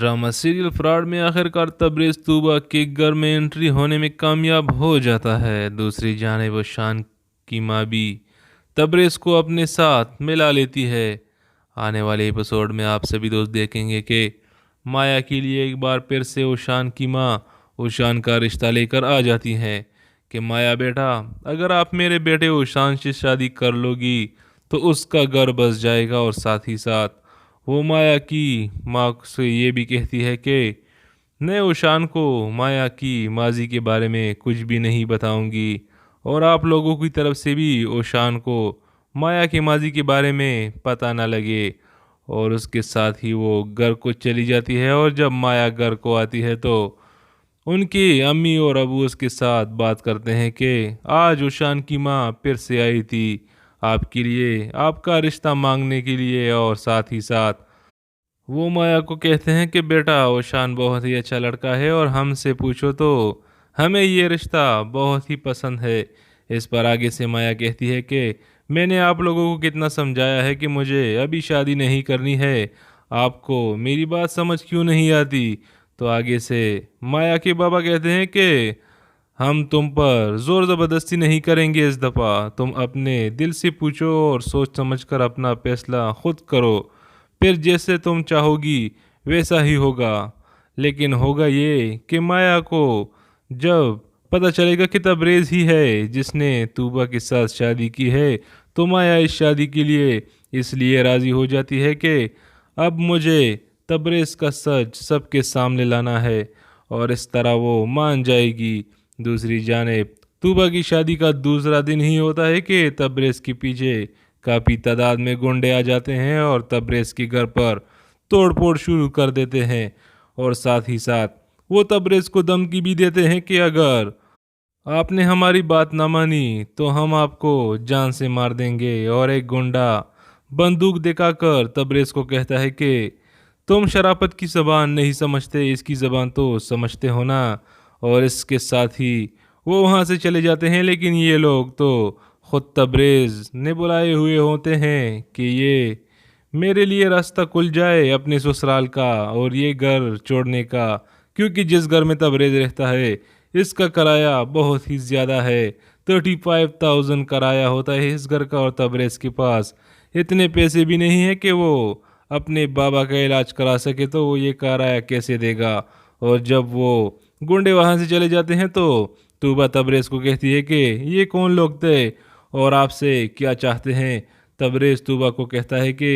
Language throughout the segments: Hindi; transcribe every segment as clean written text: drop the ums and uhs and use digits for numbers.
ड्रामा सीरियल फ्रॉड में आखिरकार तबरेज़ तूबा के घर में एंट्री होने में कामयाब हो जाता है। दूसरी जानिब वो शान की माँ भी तबरेज़ को अपने साथ मिला लेती है। आने वाले एपिसोड में आप सभी दोस्त देखेंगे कि माया के लिए एक बार फिर से ओशान की माँ ओशान का रिश्ता लेकर आ जाती हैं कि माया बेटा, अगर आप मेरे बेटे ओशान से शादी कर लोगी तो उसका घर बस जाएगा। और साथ ही साथ वो माया की माँ से ये भी कहती है कि मैं ओशान को माया की माजी के बारे में कुछ भी नहीं बताऊंगी और आप लोगों की तरफ से भी ओशान को माया के माजी के बारे में पता ना लगे। और उसके साथ ही वो घर को चली जाती है और जब माया घर को आती है तो उनकी अम्मी और अबू उसके साथ बात करते हैं कि आज ओशान की माँ फिर से आई थी आपके लिए, आपका रिश्ता मांगने के लिए। और साथ ही साथ वो माया को कहते हैं कि बेटा ओशान बहुत ही अच्छा लड़का है और हमसे पूछो तो हमें ये रिश्ता बहुत ही पसंद है। इस पर आगे से माया कहती है कि मैंने आप लोगों को कितना समझाया है कि मुझे अभी शादी नहीं करनी है, आपको मेरी बात समझ क्यों नहीं आती। तो आगे से माया के बाबा कहते हैं कि हम तुम पर जोर ज़बरदस्ती नहीं करेंगे, इस दफ़ा तुम अपने दिल से पूछो और सोच समझकर अपना फैसला खुद करो, फिर जैसे तुम चाहोगी वैसा ही होगा। लेकिन होगा ये कि माया को जब पता चलेगा कि तबरेज़ ही है जिसने तूबा के साथ शादी की है तो माया इस शादी के लिए इसलिए राज़ी हो जाती है कि अब मुझे तबरेज़ का सच सबके सामने लाना है और इस तरह वो मान जाएगी। दूसरी जानिब तूबा की शादी का दूसरा दिन ही होता है कि तबरेज़ के पीछे काफ़ी तादाद में गुंडे आ जाते हैं और तबरेज़ के घर पर तोड़ फोड़ शुरू कर देते हैं। और साथ ही साथ वो तबरेज़ को धमकी भी देते हैं कि अगर आपने हमारी बात ना मानी तो हम आपको जान से मार देंगे। और एक गुंडा बंदूक दिखाकर तबरेज़ को कहता है कि तुम शराफत की ज़बान नहीं समझते, इसकी ज़बान तो समझते हो ना। और इसके साथ ही वो वहाँ से चले जाते हैं। लेकिन ये लोग तो ख़ुद तबरेज़ ने बुलाए हुए होते हैं कि ये मेरे लिए रास्ता खुल जाए अपने ससुराल का और ये घर छोड़ने का, क्योंकि जिस घर में तबरेज़ रहता है इसका किराया बहुत ही ज़्यादा है। 35,000 किराया होता है इस घर का और तबरेज़ के पास इतने पैसे भी नहीं है कि वो अपने बाबा का इलाज करा सके, तो वो ये किराया कैसे देगा। और जब वो गुंडे वहाँ से चले जाते हैं तो तूबा तबरेज़ को कहती है कि ये कौन लोग थे और आपसे क्या चाहते हैं। तबरेज़ तूबा को कहता है कि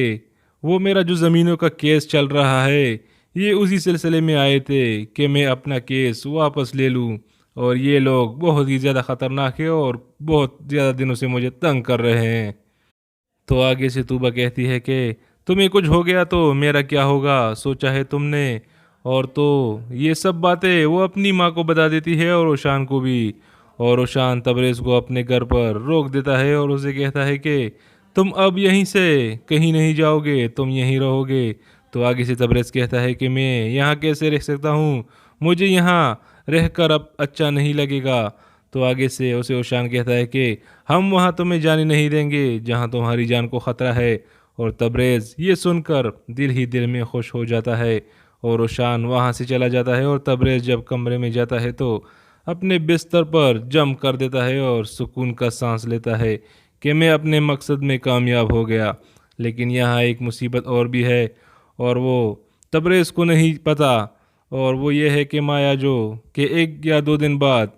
वो मेरा जो ज़मीनों का केस चल रहा है ये उसी सिलसिले में आए थे कि मैं अपना केस वापस ले लूं। और ये लोग बहुत ही ज़्यादा ख़तरनाक है और बहुत ज़्यादा दिनों से मुझे तंग कर रहे हैं। तो आगे से तूबा कहती है कि तुम्हें कुछ हो गया तो मेरा क्या होगा, सोचा है तुमने। और तो ये सब बातें वो अपनी माँ को बता देती है और ओशान को भी। और ओशान तबरेज़ को अपने घर पर रोक देता है और उसे कहता है कि तुम अब यहीं से कहीं नहीं जाओगे, तुम यहीं रहोगे। तो आगे से तबरेज़ कहता है कि मैं यहाँ कैसे रह सकता हूँ, मुझे यहाँ रहकर अब अच्छा नहीं लगेगा। तो आगे से उसे ओशान कहता है कि हम वहाँ तुम्हें जाने नहीं देंगे जहाँ तुम्हारी जान को ख़तरा है। और तबरेज़ ये सुनकर दिल ही दिल में खुश हो जाता है और ओशान वहाँ से चला जाता है। और तबरेज़ जब कमरे में जाता है तो अपने बिस्तर पर जम कर देता है और सुकून का सांस लेता है कि मैं अपने मकसद में कामयाब हो गया। लेकिन यहाँ एक मुसीबत और भी है और वो तबरेज़ को नहीं पता। और वो ये है कि माया जो कि 1 या 2 दिन बाद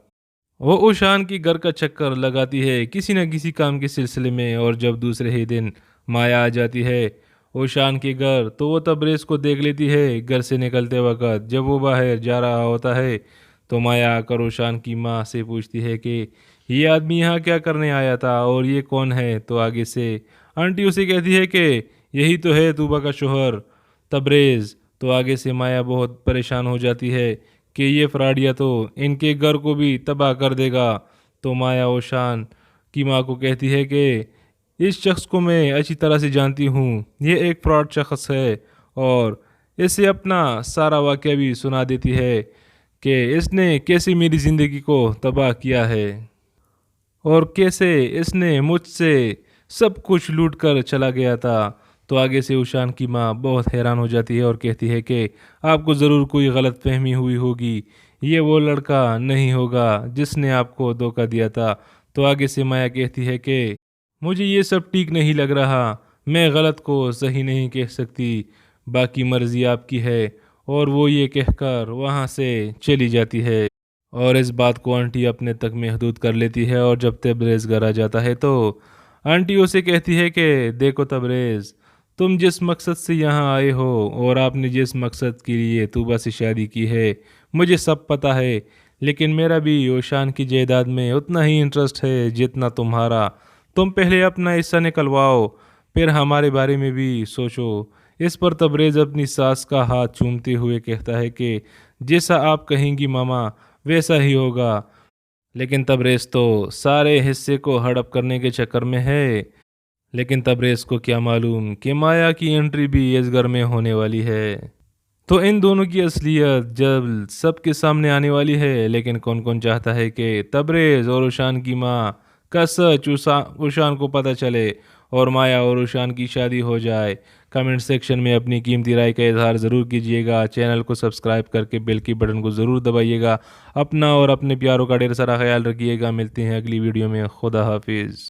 वो ओशान की घर का चक्कर लगाती है किसी न किसी काम के सिलसिले में। और जब दूसरे ही दिन माया आ जाती है ओशान के घर तो वो तबरेज़ को देख लेती है घर से निकलते वक्त। जब वो बाहर जा रहा होता है तो माया आकर ओशान की माँ से पूछती है कि ये आदमी यहाँ क्या करने आया था और ये कौन है। तो आगे से आंटी उसे कहती है कि यही तो है तूबा का शोहर तबरेज़। तो आगे से माया बहुत परेशान हो जाती है कि ये फ्रॉडिया तो इनके घर को भी तबाह कर देगा। तो माया ओशान की माँ को कहती है कि इस शख्स को मैं अच्छी तरह से जानती हूँ, ये एक फ्रॉड शख्स है। और इसे अपना सारा वाक़या भी सुना देती है कि इसने कैसे मेरी ज़िंदगी को तबाह किया है और कैसे इसने मुझसे सब कुछ लूट कर चला गया था। तो आगे से उशान की माँ बहुत हैरान हो जाती है और कहती है कि आपको ज़रूर कोई गलत फहमी हुई होगी, ये वो लड़का नहीं होगा जिसने आपको धोखा दिया था। तो आगे से माया कहती है कि मुझे ये सब ठीक नहीं लग रहा, मैं गलत को सही नहीं कह सकती, बाकी मर्जी आपकी है। और वो ये कहकर वहाँ से चली जाती है और इस बात को आंटी अपने तक महदूद कर लेती है। और जब तबरेज़ घर आ जाता है तो आंटी उसे कहती है कि देखो तबरेज़, तुम जिस मकसद से यहाँ आए हो और आपने जिस मकसद के लिए तूबा से शादी की है, मुझे सब पता है, लेकिन मेरा भी ओशान की जायदाद में उतना ही इंटरेस्ट है जितना तुम्हारा। तुम पहले अपना हिस्सा निकलवाओ, फिर हमारे बारे में भी सोचो। इस पर तबरेज़ अपनी सास का हाथ चूमते हुए कहता है कि जैसा आप कहेंगी मामा, वैसा ही होगा। लेकिन तबरेज़ तो सारे हिस्से को हड़प करने के चक्कर में है। लेकिन तबरेज़ को क्या मालूम कि माया की एंट्री भी इस घर में होने वाली है। तो इन दोनों की असलियत जब सबके सामने आने वाली है। लेकिन कौन कौन चाहता है कि तबरेज़ और उशान की माँ का सच उशान को पता चले और माया और उशान की शादी हो जाए? कमेंट सेक्शन में अपनी कीमती राय का इजहार ज़रूर कीजिएगा। चैनल को सब्सक्राइब करके बेल की बटन को ज़रूर दबाइएगा। अपना और अपने प्यारों का ढेर सारा ख्याल रखिएगा। मिलते हैं अगली वीडियो में। खुदा हाफिज़।